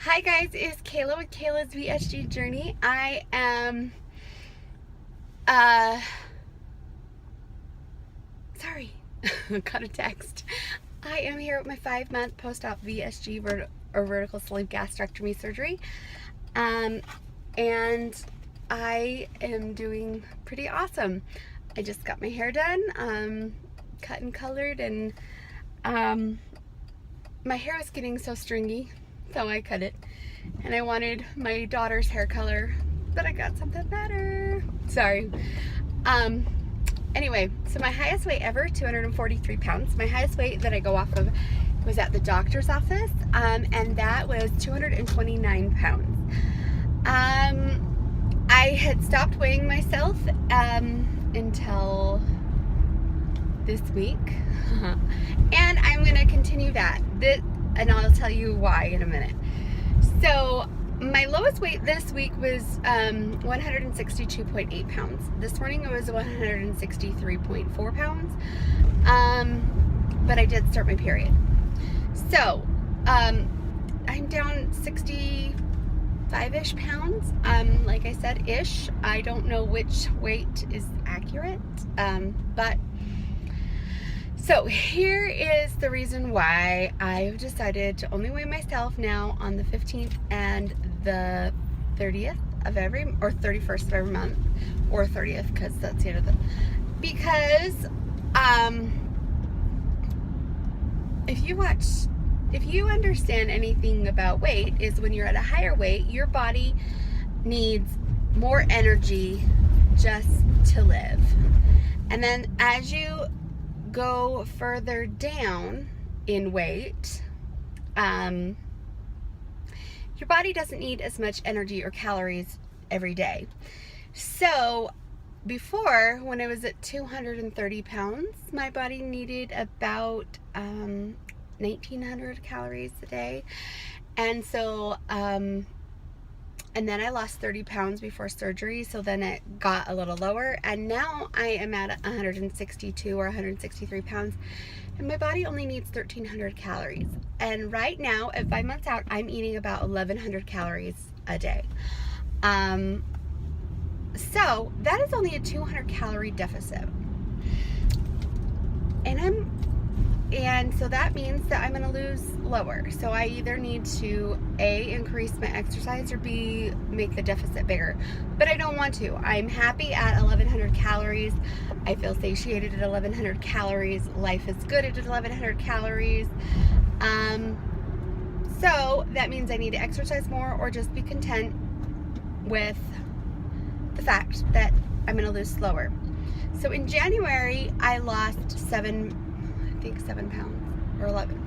Hi guys, it's Kayla with Kayla's VSG Journey. I am, sorry, got a text. I am here with my 5-month post-op VSG vertical sleeve gastrectomy surgery. And I am doing pretty awesome. I just got my hair done, cut and colored, and my hair was getting so stringy, so I cut it. And I wanted my daughter's hair color, but I got something better. Sorry. Anyway, so my highest weight ever, 243 pounds. My highest weight that I go off of was at the doctor's office, and that was 229 pounds. I had stopped weighing myself until this week, and I'm going to continue that. And I'll tell you why in a minute. So my lowest weight this week was 162.8 pounds. This morning it was 163.4 pounds, but I did start my period. So I'm down 65-ish pounds, like I said, ish. I don't know which weight is accurate, but so here is the reason why I've decided to only weigh myself now on the 15th and the 30th of every, or 31st of every month, or 30th, because that's the end of the, because if you understand anything about weight, is when you're at a higher weight, your body needs more energy just to live. And then as you go further down in weight, your body doesn't need as much energy or calories every day. So before, when I was at 230 pounds, my body needed about 1,900 calories a day. And so and then I lost 30 pounds before surgery, so then it got a little lower, and now I am at 162 or 163 pounds, and my body only needs 1,300 calories. And right now, at 5 months out, I'm eating about 1,100 calories a day. So that is only a 200 calorie deficit. And so that means that I'm going to lose lower. So I either need to A, increase my exercise, or B, make the deficit bigger. But I don't want to. I'm happy at 1,100 calories. I feel satiated at 1,100 calories. Life is good at 1,100 calories. So that means I need to exercise more, or just be content with the fact that I'm going to lose slower. So in January, I lost 7 pounds, or 11.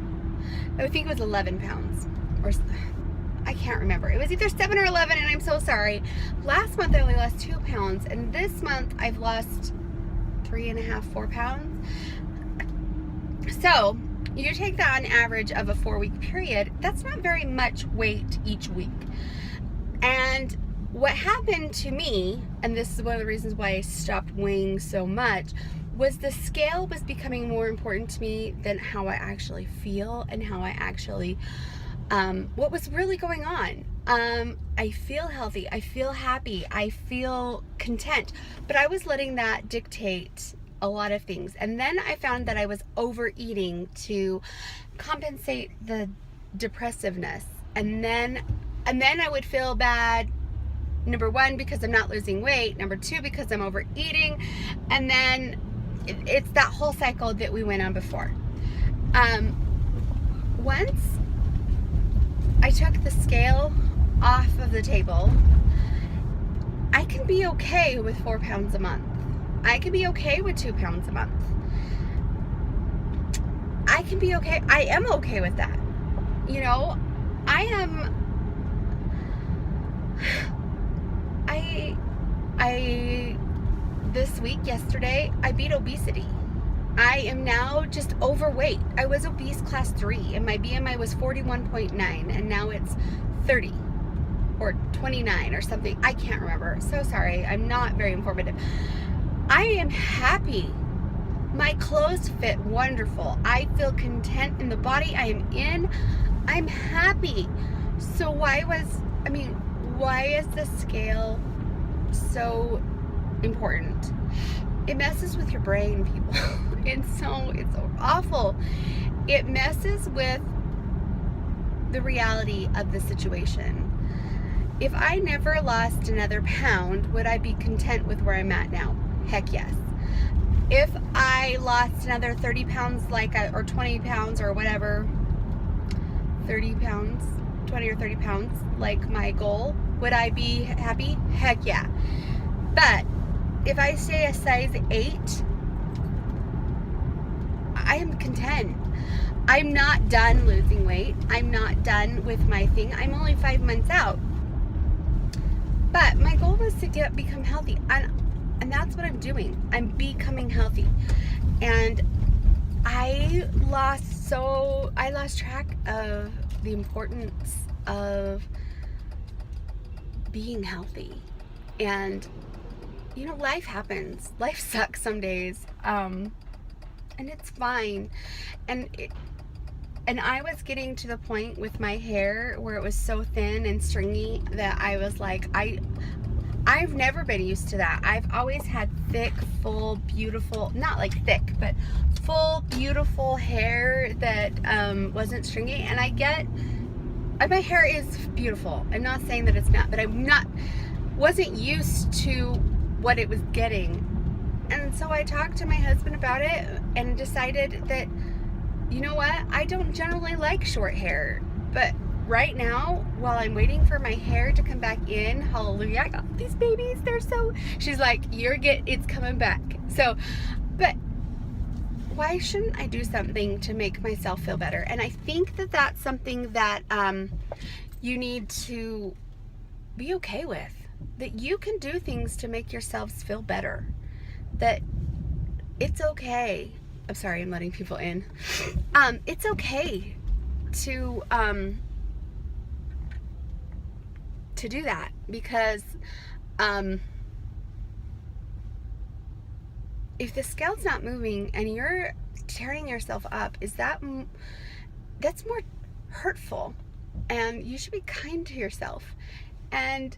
I think it was 11 pounds, or I can't remember. It was either 7 or 11, and I'm so sorry. Last month I only lost 2 pounds, and this month I've lost 3.5, 4 pounds. So you take that on average of a 4-week period, that's not very much weight each week. And what happened to me, and this is one of the reasons why I stopped weighing so much, was the scale was becoming more important to me than how I actually feel and how I actually, what was really going on. I feel healthy, I feel happy, I feel content, but I was letting that dictate a lot of things. And then I found that I was overeating to compensate the depressiveness. And then I would feel bad, number one, because I'm not losing weight, number two, because I'm overeating, and then it's that whole cycle that we went on before. Once I took the scale off of the table, I can be okay with 4 pounds a month. I can be okay with 2 pounds a month. I can be okay. I am okay with that. You know, this week, yesterday, I beat obesity. I am now just overweight. I was obese class 3, and my BMI was 41.9, and now it's 30 or 29 or something. I can't remember. So sorry. I'm not very informative. I am happy. My clothes fit wonderful. I feel content in the body I am in. I'm happy. So why is the scale so important? It messes with your brain, people. It's so awful. It messes with the reality of the situation. If I never lost another pound, would I be content with where I'm at now? Heck yes. If I lost another 30 pounds or 20 pounds or whatever, 30 pounds, 20 or 30 pounds, like my goal, would I be happy? Heck yeah. But if I stay a size 8, I am content. I'm not done losing weight. I'm not done with my thing. I'm only 5 months out. But my goal was to become healthy. And that's what I'm doing. I'm becoming healthy. And I lost track of the importance of being healthy. And life happens. Life sucks some days. And it's fine. And I was getting to the point with my hair where it was so thin and stringy that I was like, I've never been used to that. I've always had thick, full, beautiful, not like thick, but full, beautiful hair that wasn't stringy. And my hair is beautiful. I'm not saying that it's not, but wasn't used to what it was getting. And so I talked to my husband about it and decided that, you know what? I don't generally like short hair, but right now, while I'm waiting for my hair to come back in, hallelujah, I got these babies. She's like, it's coming back. So, but why shouldn't I do something to make myself feel better? And I think that that's something that you need to be okay with. That you can do things to make yourselves feel better. That it's okay. I'm sorry, I'm letting people in. It's okay to do that, because if the scale's not moving and you're tearing yourself up, that's more hurtful, and you should be kind to yourself. And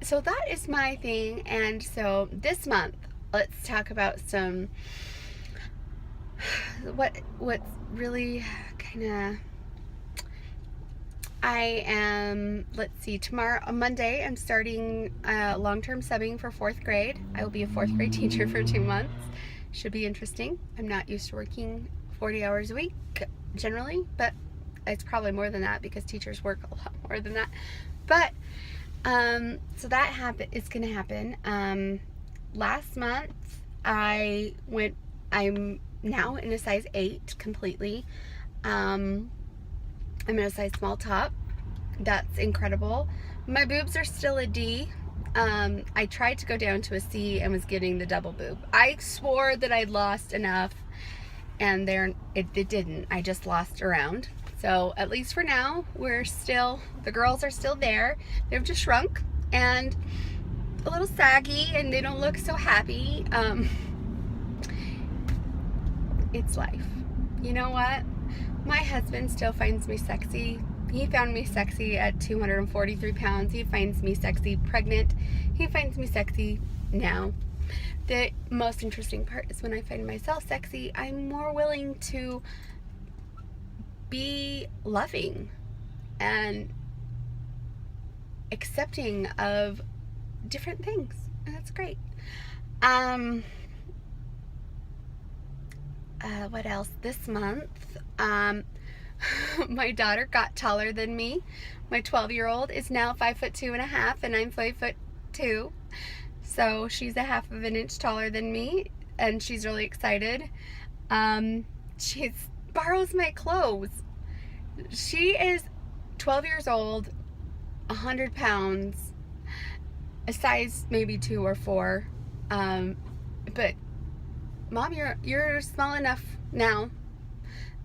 so that is my thing. And so this month, let's talk about what's really kind of, tomorrow, on Monday, I'm starting long-term subbing for 4th grade. I will be a 4th grade teacher for 2 months. Should be interesting. I'm not used to working 40 hours a week generally, but it's probably more than that because teachers work a lot more than that. But so it's going to happen. Last month I'm now in a size 8 completely. I'm in a size small top. That's incredible. My boobs are still a D. I tried to go down to a C and was getting the double boob. I swore that I'd lost enough, and it didn't. I just lost around. So at least for now, the girls are still there. They've just shrunk and a little saggy, and they don't look so happy. It's life. You know what? My husband still finds me sexy. He found me sexy at 243 pounds. He finds me sexy pregnant. He finds me sexy now. The most interesting part is when I find myself sexy, I'm more willing to be loving and accepting of different things. And that's great. What else? This month, my daughter got taller than me. My 12-year-old is now 5'2.5", and I'm 5'2". So she's a half of an inch taller than me, and she's really excited. She borrows my clothes. She is 12 years old, 100 pounds, a size maybe 2 or 4. But Mom, you're small enough now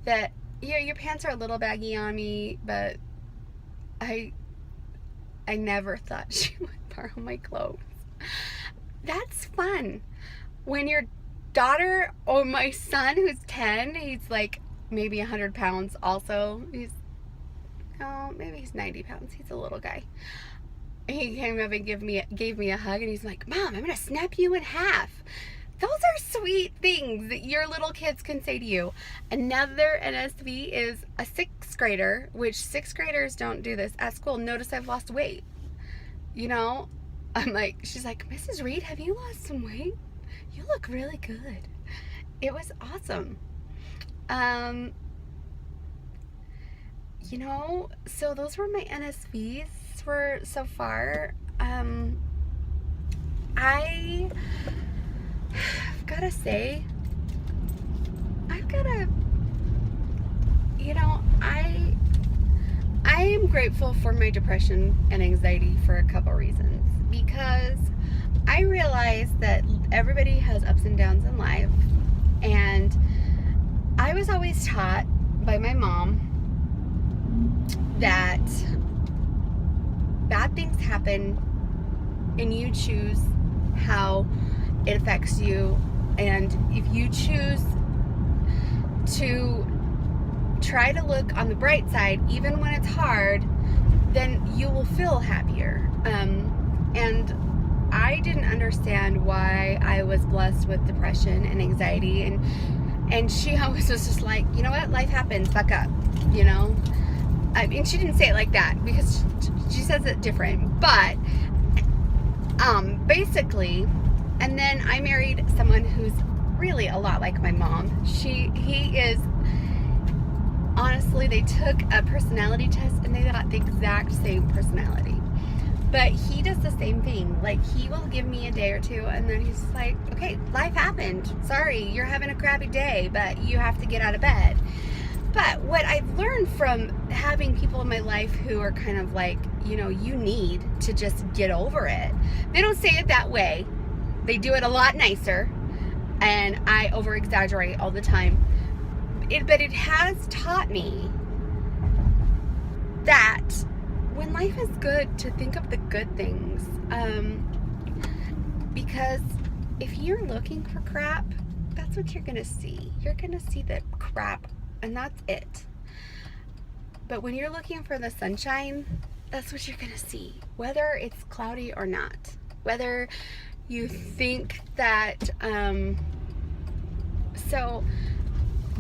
that your pants are a little baggy on me, but I never thought she would borrow my clothes. That's fun. When your daughter or my son, who's 10, he's like, maybe 100 pounds also. Maybe he's 90 pounds. He's a little guy. He came up and gave me a hug, and he's like, Mom, I'm going to snap you in half. Those are sweet things that your little kids can say to you. Another NSV is a 6th grader, which 6th graders don't do this at school. Notice I've lost weight. She's like, Mrs. Reed, have you lost some weight? You look really good. It was awesome. So those were my NSVs for so far. I've gotta say, I am grateful for my depression and anxiety for a couple reasons. Because I realize that everybody has ups and downs in life, and I was always taught by my mom that bad things happen and you choose how it affects you, and if you choose to try to look on the bright side even when it's hard, then you will feel happier. And I didn't understand why I was blessed with depression and anxiety, and she always was just like, you know what, life happens, fuck up, I mean, she didn't say it like that because she says it different, but basically. And then I married someone who's really a lot like my mom. He is, honestly, they took a personality test and they got the exact same personality. But he does the same thing. Like, he will give me a day or two, and then he's like, okay, life happened. Sorry, you're having a crappy day, but you have to get out of bed. But what I've learned from having people in my life who are kind of like, you need to just get over it. They don't say it that way. They do it a lot nicer, and I over-exaggerate all the time. But it has taught me that when life is good, to think of the good things. Because if you're looking for crap, that's what you're going to see. You're going to see the crap, and that's it. But when you're looking for the sunshine, that's what you're going to see, whether it's cloudy or not. Whether you think that, so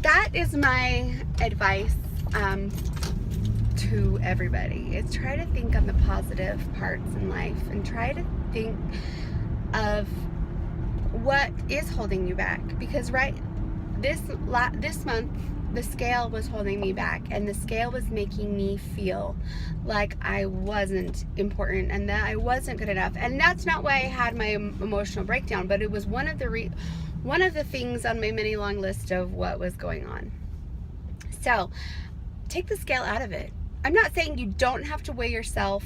that is my advice to everybody, is try to think on the positive parts in life, and try to think of what is holding you back. Because this month, the scale was holding me back, and the scale was making me feel like I wasn't important and that I wasn't good enough. And that's not why I had my emotional breakdown, but it was one of the things on my many long list of what was going on. So take the scale out of it. I'm not saying you don't have to weigh yourself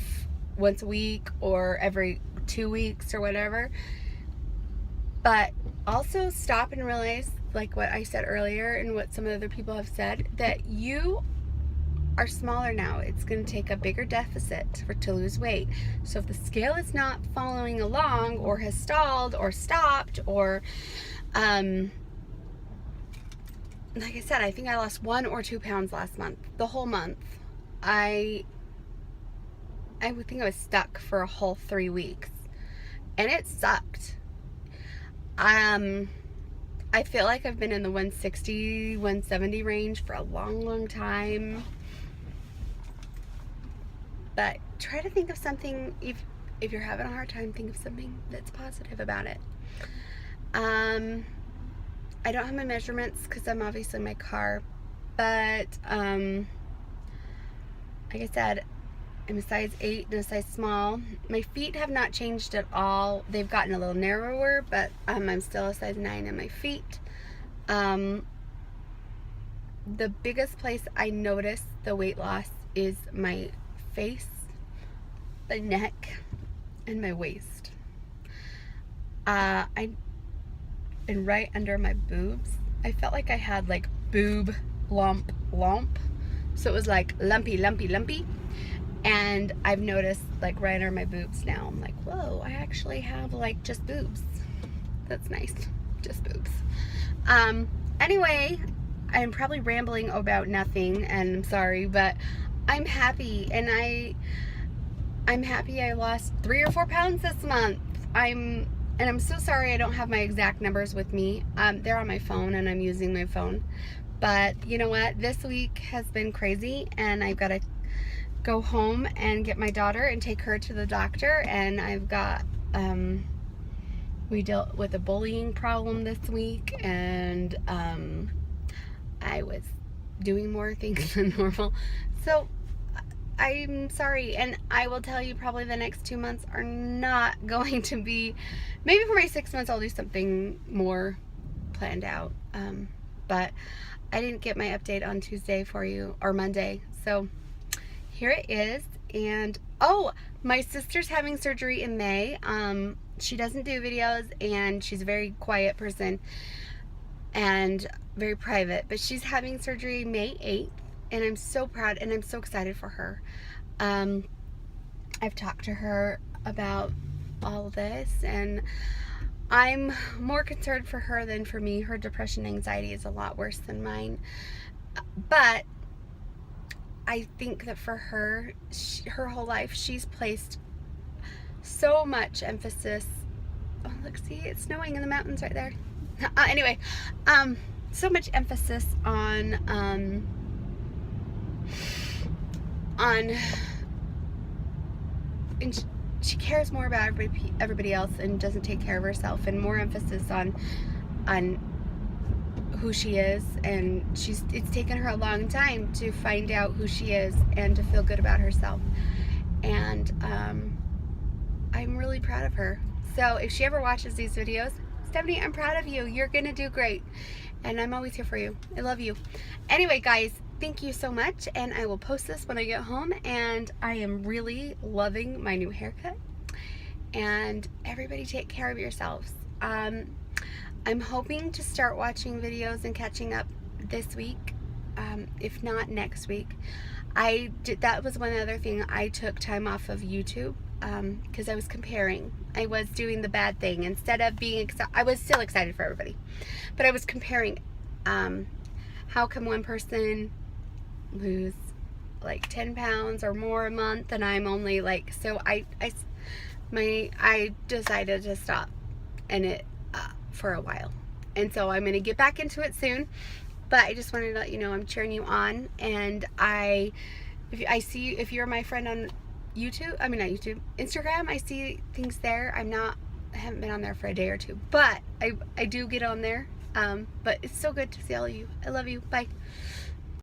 once a week or every 2 weeks or whatever, but also stop and realize, like what I said earlier and what some other people have said, that you are smaller now. It's going to take a bigger deficit to lose weight. So if the scale is not following along, or has stalled or stopped, or like I said, I think I lost 1 or 2 pounds last month. The whole month. I think I was stuck for a whole 3 weeks, and it sucked. I feel like I've been in the 160, 170 range for a long time. But try to think of something, if you're having a hard time, think of something that's positive about it. I don't have my measurements because I'm obviously in my car, but like I said, I'm a size 8 and a size small. My feet have not changed at all. They've gotten a little narrower, but I'm still a size 9 in my feet. The biggest place I notice the weight loss is my face, the neck, and my waist. And right under my boobs, I felt like I had like boob lump. So it was like lumpy. And I've noticed, like, right under my boobs now, I'm like, whoa, I actually have, like, just boobs. That's nice. Just boobs. Anyway, I'm probably rambling about nothing, and I'm sorry, but I'm happy, and I'm happy I lost 3 or 4 pounds this month. I'm so sorry I don't have my exact numbers with me. They're on my phone, and I'm using my phone. But you know what? This week has been crazy, and I've got to go home and get my daughter and take her to the doctor. And I've got, we dealt with a bullying problem this week, and I was doing more things than normal. So I'm sorry, and I will tell you, probably the next 2 months are not going to be, maybe for my 6 months I'll do something more planned out. But I didn't get my update on Tuesday for you, or Monday, so here it is. And oh, my sister's having surgery in May. She doesn't do videos, and she's a very quiet person and very private, but she's having surgery May 8th, and I'm so proud and I'm so excited for her. I've talked to her about all this, and I'm more concerned for her than for me. Her depression and anxiety is a lot worse than mine, but I think that for her, her whole life, she's placed so much emphasis. Oh, look, see, it's snowing in the mountains right there. Anyway, so much emphasis on and she cares more about everybody else and doesn't take care of herself, and more emphasis on who she is, and it's taken her a long time to find out who she is and to feel good about herself. And I'm really proud of her. So if she ever watches these videos, Stephanie, I'm proud of you. You're gonna do great, and I'm always here for you. I love you. Anyway, guys, thank you so much, and I will post this when I get home. And I am really loving my new haircut, and everybody take care of yourselves. I'm hoping to start watching videos and catching up this week, if not next week. That was one other thing. I took time off of YouTube because I was comparing. I was doing the bad thing. Instead of being I was still excited for everybody, but I was comparing. How come one person lose like 10 pounds or more a month, and I'm only like, so I decided to stop and it for a while, and so I'm gonna get back into it soon. But I just wanted to let you know I'm cheering you on, and if you're my friend on YouTube, I mean not YouTube, Instagram, I see things there. I haven't been on there for a day or two, but I do get on there. But it's so good to see all of you. I love you. Bye.